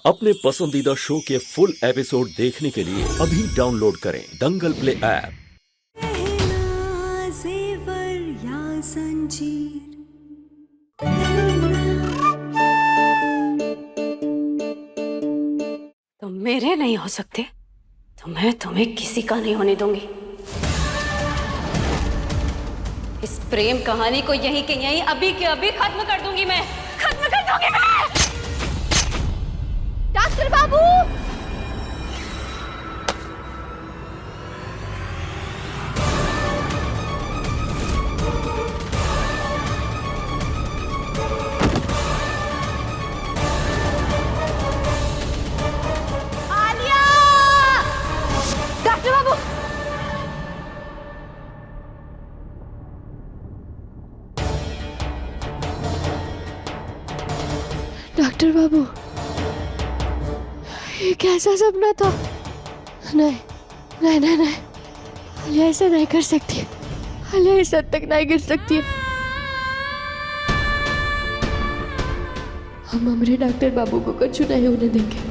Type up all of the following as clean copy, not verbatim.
अपने पसंदीदा शो के फुल एपिसोड देखने के लिए अभी डाउनलोड करें दंगल प्ले ऐप। तुम मेरे नहीं हो सकते तो मैं तुम्हें किसी का नहीं होने दूंगी। इस प्रेम कहानी को यहीं के यहीं अभी के अभी खत्म कर दूंगी मैं, खत्म कर दूंगी मैं। डॉक्टर बाबू, आलिया, डॉक्टर बाबू। डॉक्टर बाबू, ये कैसा सपना था? नहीं नहीं नहीं नहीं, आलिया ऐसा नहीं कर सकती। आलिया इस हद तक नहीं गिर सकती। हम हमारे डॉक्टर बाबू को कुछ नहीं होने देंगे।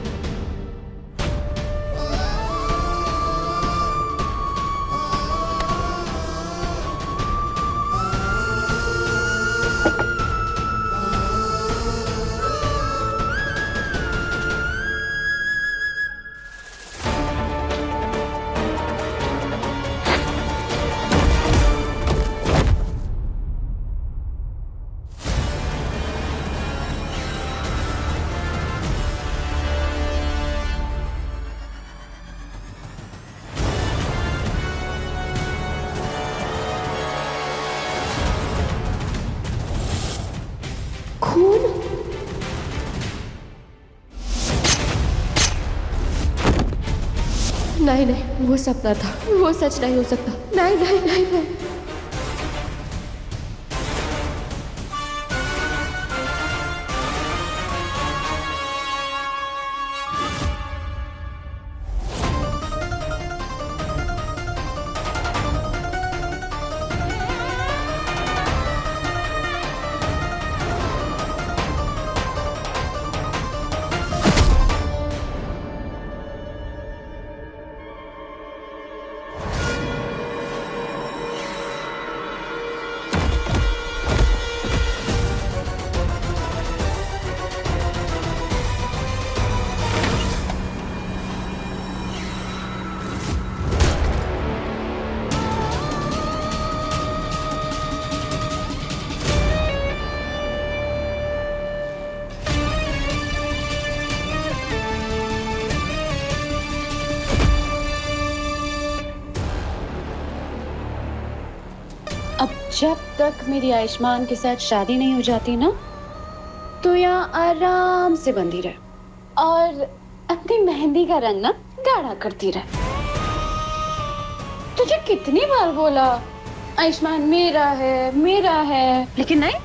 खून? नहीं नहीं, वो सपना था, वो सच नहीं हो सकता। नहीं नहीं नहीं नहीं। अब जब तक मेरी आयुष्मान के साथ शादी नहीं हो जाती ना, तो यहाँ आराम से बंधी रहे और अपनी मेहंदी का रंग ना गाढ़ा करती रहे। तुझे कितनी बार बोला आयुष्मान मेरा है, लेकिन नहीं,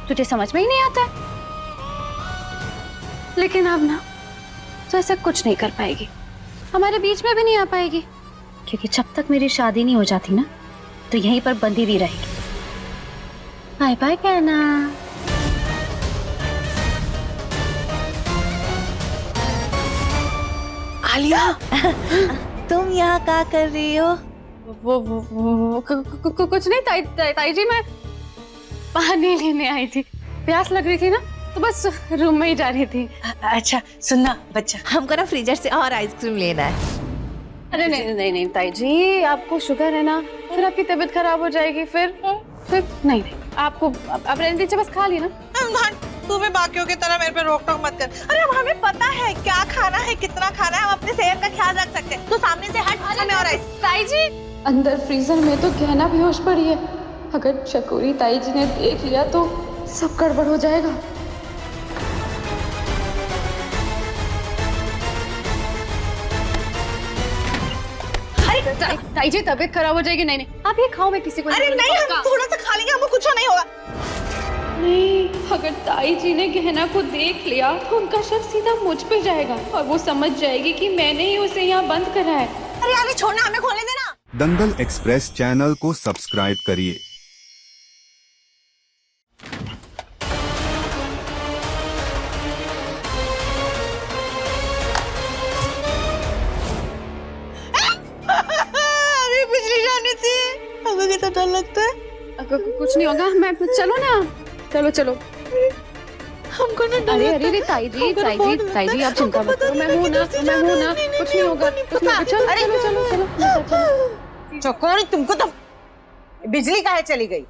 तुझे समझ में ही नहीं आता है। लेकिन अब ना तो ऐसा कुछ नहीं कर पाएगी, हमारे बीच में भी नहीं आ पाएगी, क्योंकि जब तक मेरी शादी नहीं हो जाती ना तो यहीं पर बंधी हुई रहेगी। बाय बाय कहना। आलिया, तुम यहाँ क्या कर रही हो? कुछ नहीं ताई जी, मैं पानी लेने आई थी, प्यास लग रही थी ना तो बस रूम में ही जा रही थी। अच्छा सुनना बच्चा, हमको ना फ्रीजर से और आइसक्रीम लेना है। अरे नहीं ताई जी, आपको शुगर है ना, फिर आपकी तबीयत खराब हो जाएगी। फिर नहीं आपको आप रहने दीजिए, बस खा ली ना। तू भी बाकियों की तरह मेरे पे रोक टोक मत कर। अरे अब हमें पता है क्या खाना है, कितना खाना है, हम अपने सेहत का ख्याल रख सकते हैं। तू सामने से हट, हमें और ताई जी, अंदर फ्रीजर में तो गहना बेहोश पड़ी है। अगर चकोरी ताई जी ने देख लिया तो सब गड़बड़ हो जाएगा। ताई जी तबीयत खराब हो जाएगी। नहीं आप ये खाओ, मैं किसी को अरे नहीं, हम थोड़ा सा खा लेंगे, हमको कुछ नहीं होगा। नहीं, अगर ताई जी ने गहना को देख लिया तो उनका शक सीधा मुझ पे जाएगा और वो समझ जाएगी कि मैंने ही उसे यहाँ बंद करा है। अरे आगे छोड़ना, हमें खोलने देना। दंगल एक्सप्रेस चैनल को सब्सक्राइब करिए। कुछ नहीं होगा। मैं चलो ना, चलो चलो। हमको ना अरे अरे अरे ताई जी आप चिंता मत करो, मैं हूँ ना, कुछ नहीं होगा, कुछ नहीं होगा। चलो चलो चलो चलो। चकोरी, तुमको तो बिजली काहे चली गई?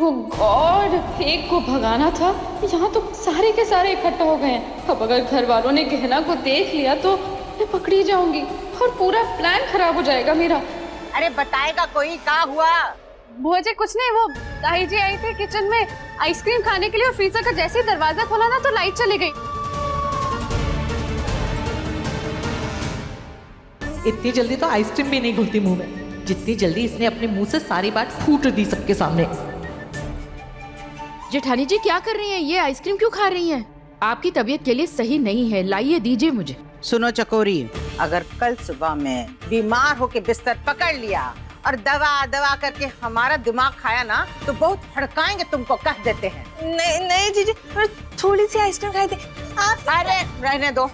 ओ गॉड, एक को भगाना था, यहाँ तो सारे के सारे इकट्ठा हो गए हैं। अब अगर घर वालों ने गहना को देख लिया तो मैं पकड़ी जाऊंगी और पूरा प्लान खराब हो जाएगा मेरा। अरे बताएगा कोई, क्या हुआ? बुआ जी कुछ नहीं, वो ताई जी आई थी किचन में आइसक्रीम खाने के लिए और फ्रीजर का जैसे ही दरवाजा खोला ना तो लाइट चली गई। इतनी जल्दी तो आइसक्रीम भी नहीं घुलती मुंह में, जितनी जल्दी इसने अपने मुंह से सारी बात फूट दी सबके सामने। जेठानी जी क्या कर रही हैं? ये आइसक्रीम क्यों खा रही हैं? आपकी तबीयत के लिए सही नहीं है, लाइए दीजिए मुझे। सुनो चकोरी, अगर कल सुबह में बीमार होके बिस्तर पकड़ लिया और दवा दवा करके हमारा दिमाग खाया ना तो बहुत फड़काएंगे तुमको, कह देते हैं। नहीं नहीं जीजी, थोड़ी सी आइसक्रीम खाई थी आप। अरे रहने दो।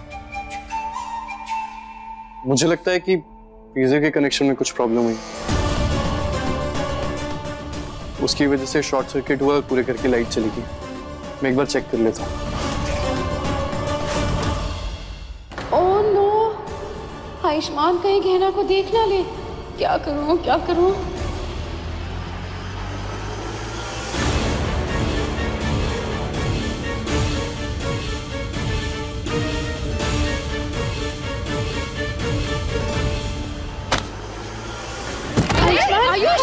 मुझे लगता है कि फ्रीजर के कनेक्शन में कुछ प्रॉब्लम हुई, उसकी वजह से शॉर्ट सर्किट हुआ और पूरे घर की लाइट चली गई। मैं एक बार चेक कर लेता हूँ। ओह नो, आयुष्मान कहीं गहना को देख ना ले। क्या करूं क्या करूं?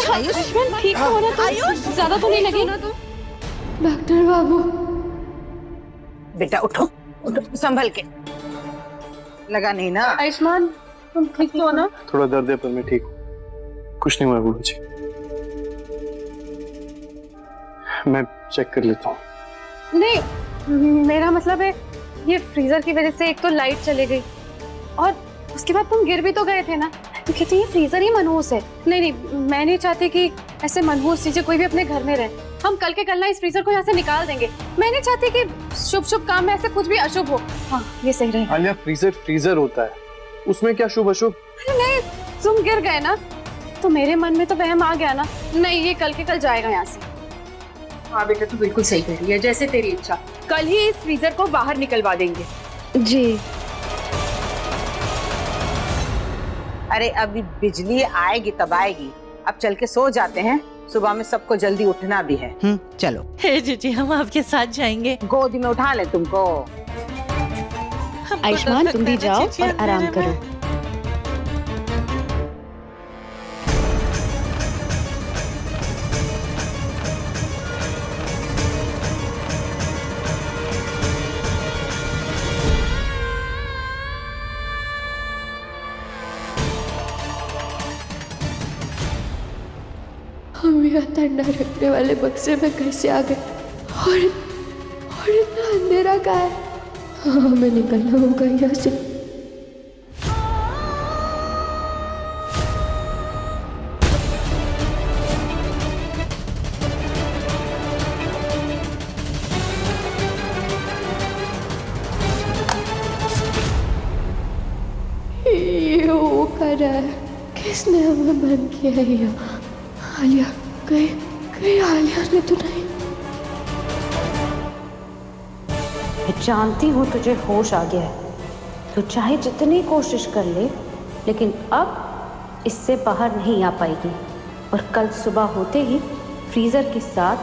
आयुष्मान ठीक हो ना? तो ज्यादा तो नहीं लगी ना? तो डॉक्टर बाबू। बेटा उठो उठो, संभल के। लगा नहीं ना? आयुष्मान तुम ठीक हो ना? थोड़ा दर्द है पर मैं ठीक हूँ, कुछ नहीं हुआ बुआ जी। मैं चेक कर लेता हूँ। नहीं, मेरा मतलब है ये फ्रीजर की वजह से एक तो लाइट चली गई और उसके बाद तुम गिर भी तो गए थे ना। तो कहते ये फ्रीजर ही मनहूस है। नहीं, मैं नहीं चाहती कि ऐसे मनहूस चीजें कोई भी अपने घर में रहे। हम कल के कल ना इस फ्रीजर को यहाँ से निकाल देंगे। मैं नहीं चाहती कि शुभ शुभ काम में ऐसे कुछ भी अशुभ हो। हाँ ये सही रहेगा। आलिया, फ्रीजर होता है, उसमें क्या शुभ अशुभ? नहीं, तुम गिर गए ना तो मेरे मन में तो वहम आ गया ना। नहीं, ये कल के कल जाएगा यहाँ से। हाँ बेटा, तू बिल्कुल सही कह रही है, जैसे तेरी इच्छा। कल ही इस फ्रीजर को बाहर निकलवा देंगे। जी। अरे अभी बिजली आएगी तब आएगी, अब चल के सो जाते हैं, सुबह में सबको जल्दी उठना भी है। चलो। हे जीजी, हम आपके साथ जाएंगे। गोदी में उठा ले तुमको। आयुष्मान तुम भी जाओ और आराम करो। हम यहाँ ठंडा रखने वाले बक्से में कैसे आ गए? और इतना अंधेरा का है। हाँ, हमें निकलना होगा यहाँ से। ये वो कर रहा है, किसने हमें बंद किया है यहाँ? आलिया, कहीं आलिया ने तो नहीं? मैं जानती हूँ तुझे होश आ गया है, तू चाहे जितनी कोशिश कर ले लेकिन अब इससे बाहर नहीं आ पाएगी। और कल सुबह होते ही फ्रीजर के साथ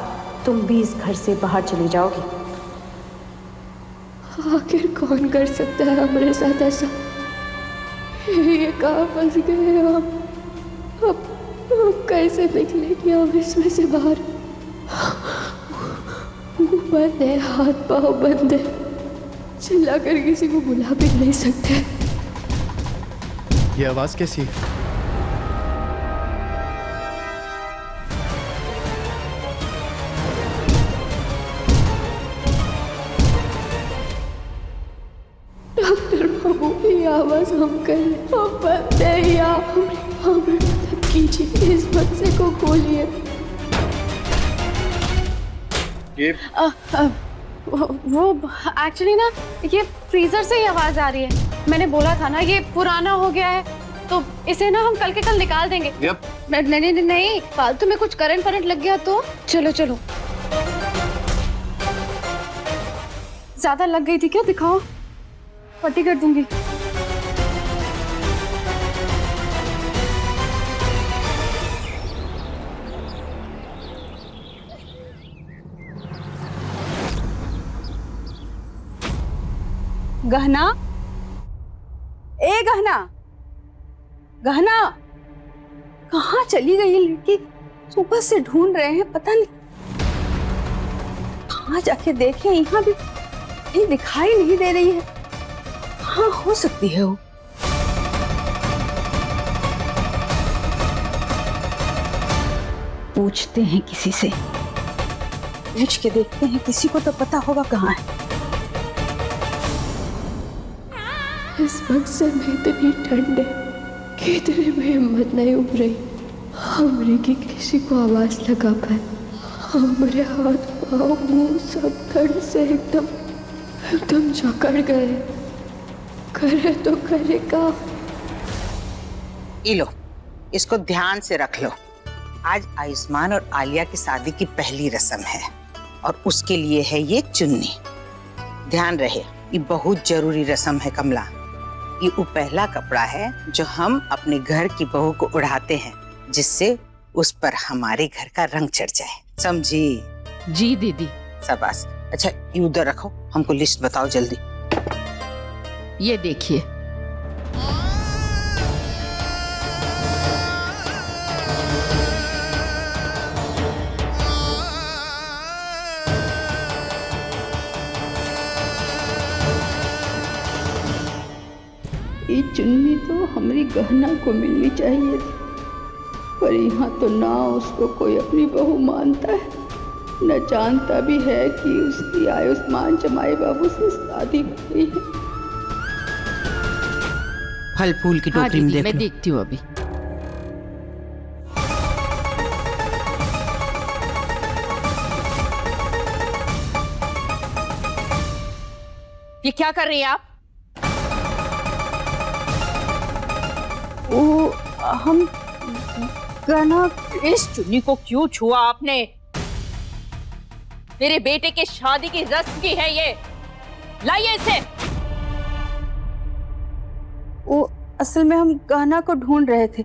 तुम भी इस घर से बाहर चली जाओगी। आखिर कौन कर सकता है हमारे साथ ऐसा? ये कहाँ फंस गए हम? अब कैसे निकलेंगे हम इसमें से बाहर? बंद है, हाथ पाँव बंद है, चिल्ला कर किसी को बुला भी नहीं सकते। ये आवाज कैसी है? डॉक्टर बाबू, ये आवाज हम कर बंद है या हमें मदद कीजिए, इस बच्चे को खोलिए। वो एक्चुअली ना ये फ्रीजर से ही आवाज आ रही है। मैंने बोला था ना ये पुराना हो गया है, तो इसे ना हम कल के कल निकाल देंगे। नहीं, फालतू में कुछ करंट लग गया तो। चलो ज्यादा लग गई थी क्या? दिखाओ, पट्टी कर दूंगी। गहना, ए गहना, गहना कहाँ चली गई ये लड़की? सुबह से ढूंढ रहे हैं, पता नहीं कहाँ जाके देखें, यहाँ भी कहीं दिखाई नहीं दे रही है। कहाँ हो सकती है वो? पूछते हैं किसी से, पूछ के देखते हैं, किसी को तो पता होगा कहाँ है। इस वक्त से में इतनी ठंड है कि इतने में हिम्मत नहीं उठ रही हमरे की किसी को आवाज लगा पाए। हमारे हाथ पाँव मुंह सब ठंड से एकदम जकड़ गए। करे तो करे का? लो, इसको ध्यान से रख लो। आज आयुष्मान और आलिया की शादी की पहली रस्म है और उसके लिए है ये चुन्नी। ध्यान रहे, ये बहुत जरूरी रस्म है कमला। ये वो पहला कपड़ा है जो हम अपने घर की बहू को उड़ाते हैं, जिससे उस पर हमारे घर का रंग चढ़ जाए, समझी? जी दीदी। शाबाश। अच्छा, ये उधर रखो, हमको लिस्ट बताओ जल्दी। ये देखिए, ये चुन्नी तो हमारी गहना को मिलनी चाहिए थी, पर यहाँ तो ना उसको कोई अपनी बहू मानता है, न जानता भी है कि उसकी आयुष्मान जमाई बाबू से शादी हो गई है। फल फूल की हाँ टोकरी में दीदी, देख मैं लो। देखती हूँ अभी। ये क्या कर रही हैं आप? वो हम गहना, इस चुन्नी को क्यों छुआ आपने? मेरे बेटे के शादी की रस्म की है ये। लाइए इसे। वो असल में हम गहना को ढूंढ रहे थे,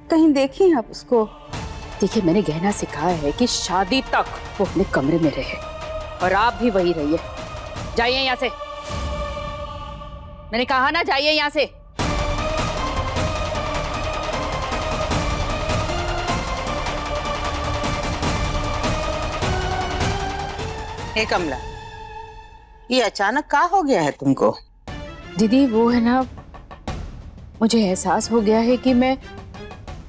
कहीं देखी आप उसको? देखिए, मैंने गहना सिखाया है कि शादी तक वो अपने कमरे में रहे, और आप भी वही रहिए। जाइए यहाँ से, मैंने कहा ना, जाइए यहाँ से। हे कमला, ये अचानक क्या हो गया है तुमको? दीदी, वो है ना, मुझे एहसास हो गया है कि मैं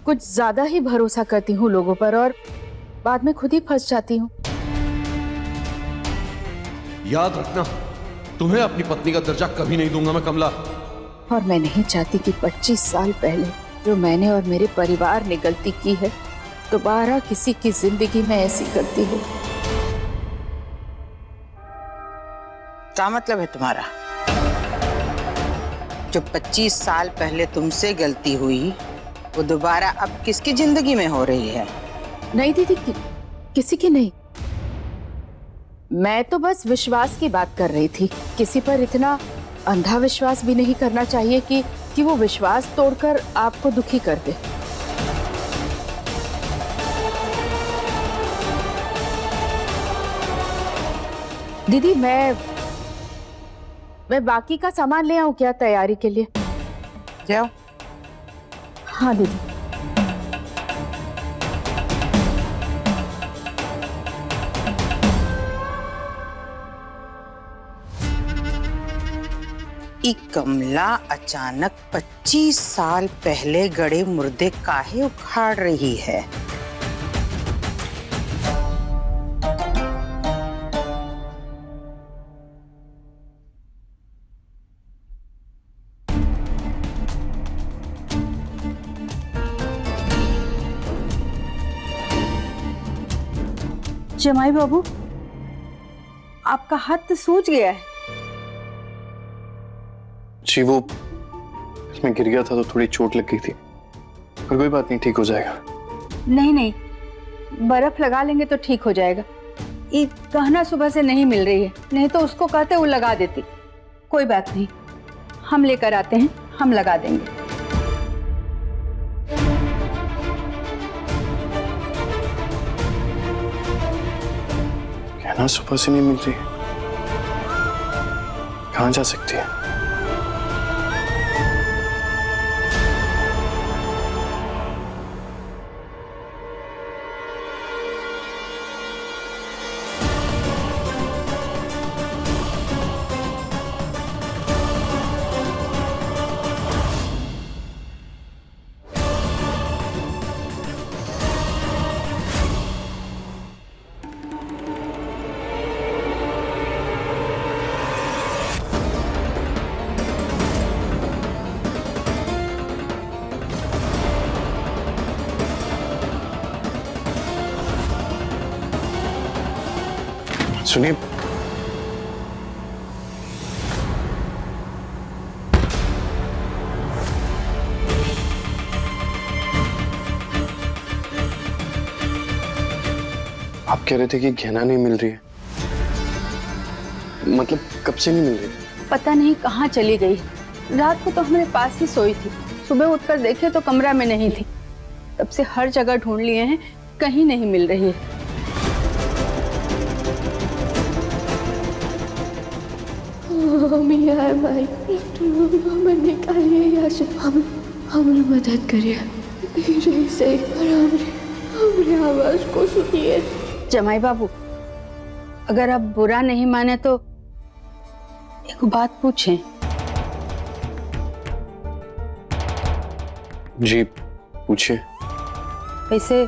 कुछ ज्यादा ही भरोसा करती हूँ लोगों पर और बाद में खुद ही फंस जाती हूँ। याद रखना, तुम्हें अपनी पत्नी का दर्जा कभी नहीं दूंगा मैं कमला। और मैं नहीं चाहती कि 25 साल पहले जो मैंने और मेरे परिवार ने गलती की है, दोबारा किसी की जिंदगी में ऐसी गलती हो। क्या मतलब है तुम्हारा? जो 25 साल पहले तुमसे गलती हुई, वो दोबारा अब किसकी जिंदगी में हो रही है? नहीं दीदी, किसी की नहीं। मैं तो बस विश्वास की बात कर रही थी। किसी पर इतना अंधा विश्वास भी नहीं करना चाहिए कि वो विश्वास तोड़कर आपको दुखी कर दे। दीदी, मैं बाकी का सामान ले आऊं क्या तैयारी के लिए? जाओ। हाँ दीदी। कमला अचानक 25 साल पहले गड़े मुर्दे काहे उखाड़ रही है? जमाई बाबू, आपका हाथ तो सूज गया है। जी वो मैं गिर गया था तो थोड़ी चोट लग गई थी, पर कोई बात नहीं, ठीक हो जाएगा। नहीं नहीं, बर्फ लगा लेंगे तो ठीक हो जाएगा। ये गहना सुबह से नहीं मिल रही है, नहीं तो उसको कहते वो लगा देती। कोई बात नहीं, हम लेकर आते हैं, हम लगा देंगे। कहना सुबह से नहीं मिल रही, कहाँ जा सकती है? सुनिए, आप कह रहे थे कि गहना नहीं मिल रही है, मतलब कब से नहीं मिल रही? पता नहीं कहाँ चली गई। रात को तो हमारे पास ही सोई थी, सुबह उठकर देखे तो कमरा में नहीं थी। तब से हर जगह ढूंढ लिए हैं, कहीं नहीं मिल रही है। हम यहाँ माई हमें निकालिए यहाँ से, हमें मदद करिए धीरे से, और हमारी आवाज को सुनिए। जमाई बाबू, अगर आप बुरा नहीं माने तो एक बात पूछें। जी पूछिए। वैसे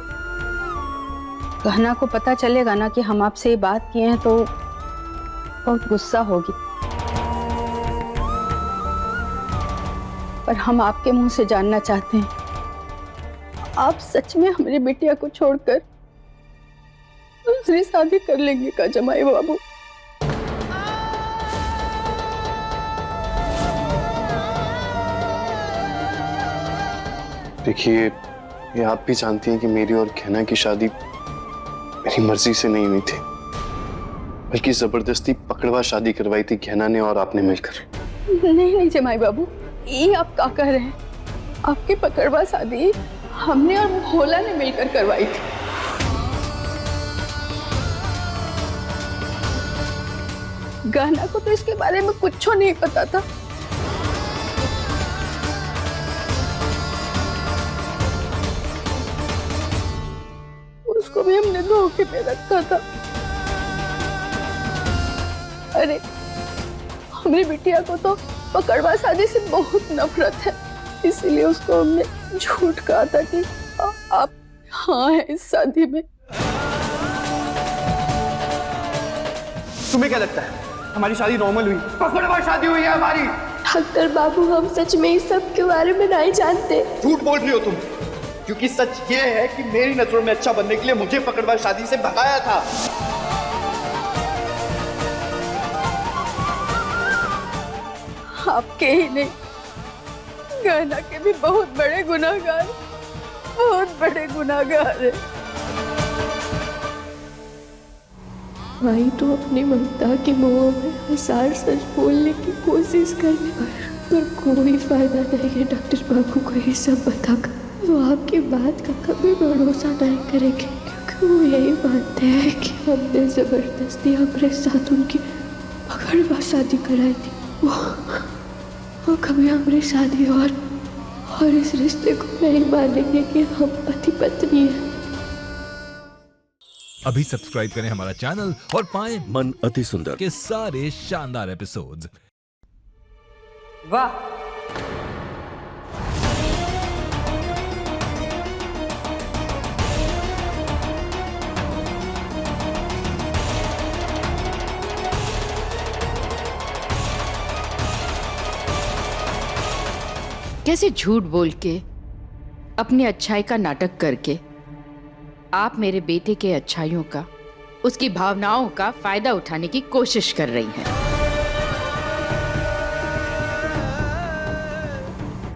गहना को पता चलेगा ना कि हम आपसे ये बात किए हैं तो बहुत गुस्सा होगी, पर हम आपके मुंह से जानना चाहते हैं, आप सच में हमारी बिटिया को छोड़कर दूसरी शादी कर लेंगे का जमाई बाबू? देखिए, ये आप भी जानती हैं कि मेरी और गहना की शादी मेरी मर्जी से नहीं हुई थी, बल्कि जबरदस्ती पकड़वा शादी करवाई थी गहना ने और आपने मिलकर। नहीं जमाई बाबू, ये आप क्या कह रहे हैं? आपकी पकड़वा शादी हमने और भोला ने मिलकर करवाई थी। गहना को तो इसके बारे में कुछ नहीं पता था। उसको भी हमने धोखे में रखा था। अरे हमारी बिटिया को तो पकड़वा शादी से बहुत नफरत है, इसीलिए उसको हमने झूठ कहा था कि आप हाँ हैं इस शादी में। तुम्हें क्या लगता है हमारी शादी नॉर्मल हुई? पकड़वा शादी हुई है हमारी। डॉक्टर बाबू, हम सच में इस सब के बारे में नहीं जानते। झूठ बोल रही हो तुम, क्योंकि सच ये है कि मेरी नजरों में अच्छा बनने के लिए मुझे पकड़वा शादी से भगाया था। आपके ही नहीं, गहना के भी बहुत बड़े गुनाहगार, बहुत बड़े गुनाहगार है। माई तो अपनी ममता की मोह में हजार सच बोलने की कोशिश करने पर कोई फायदा नहीं है। डॉक्टर बाबू को ये सब बताकर वो आपकी बात का कभी भरोसा नहीं करेंगे, क्योंकि वो यही मानते हैं कि हमने जबरदस्ती हमारे साथ उनकी पकड़वा शादी कराई थी। वो कभी हमारी शादी और इस रिश्ते को नहीं मानेंगे कि हम पति पत्नी हैं। अभी सब्सक्राइब करें हमारा चैनल और पाएं मन अति सुंदर के सारे शानदार एपिसोड्स। वाह, कैसे झूठ बोल के अपनी अच्छाई का नाटक करके आप मेरे बेटे के अच्छाइयों का उसकी भावनाओं का फायदा उठाने की कोशिश कर रही हैं।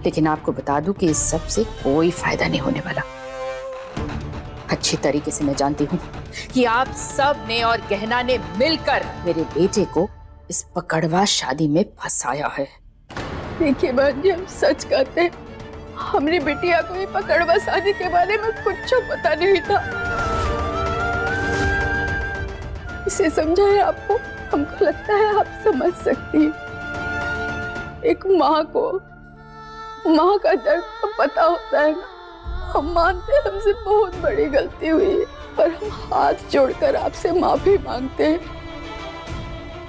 लेकिन आपको बता दूं कि इस सब से कोई फायदा नहीं होने वाला। अच्छी तरीके से मैं जानती हूँ कि आप सब ने और गहना ने मिलकर मेरे बेटे को इस पकड़वा शादी में फंसाया है। देखिए बहन जी, हम सच कहते हैं, हमारी बिटिया को ये पकड़वा शादी के बारे में कुछ पता नहीं था। इसे समझाए आपको, हमको लगता है आप समझ सकती हैं। एक माँ को माँ का दर्द तो पता होता है ना। हम मानते हैं हमसे बहुत बड़ी गलती हुई है, पर हम हाथ जोड़कर आपसे माफी मांगते हैं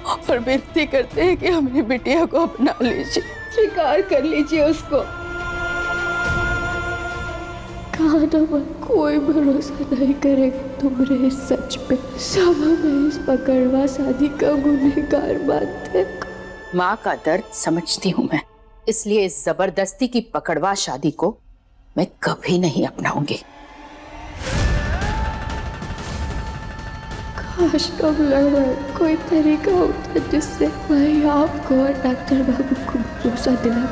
और विनती करते हैं कि हमारी बिटिया को अपना लीजिए, स्वीकार कर लीजिए उसको। कहा ना मैं कोई भरोसा नहीं करेगा तुम्हारे इस सच पे। सब हमें इस पकड़वा शादी का गुनहगार मानते। माँ का दर्द समझती हूँ मैं, इसलिए इस जबरदस्ती की पकड़वा शादी को मैं कभी नहीं अपनाऊंगी। काश कब लगा कोई तरीका होता जिससे मैं आपको और डॉक्टर बाबू को भरोसा दिला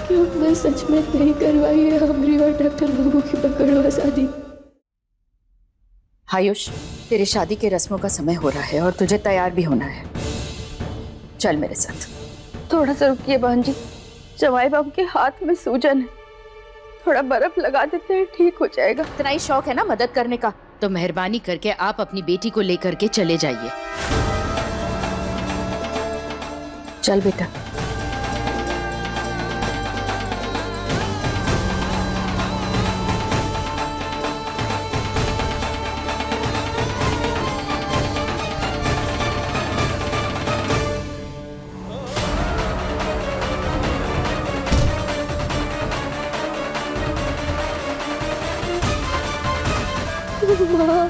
कि हमने सच में नहीं करवाई है हमारी और डॉक्टर बाबू की पकड़वा शादी। आयुष, तेरी शादी के रस्मों का समय हो रहा है और तुझे तैयार भी होना है। चल मेरे साथ। थोड़ा सा रुकिए बहन जी, जवाई बाबू के हाथ में सूजन है, थोड़ा बर्फ लगा देते हैं, ठीक हो जाएगा। इतना ही शौक है ना मदद करने का, तो मेहरबानी करके आप अपनी बेटी को लेकर के चले जाइए। चल बेटा। माँ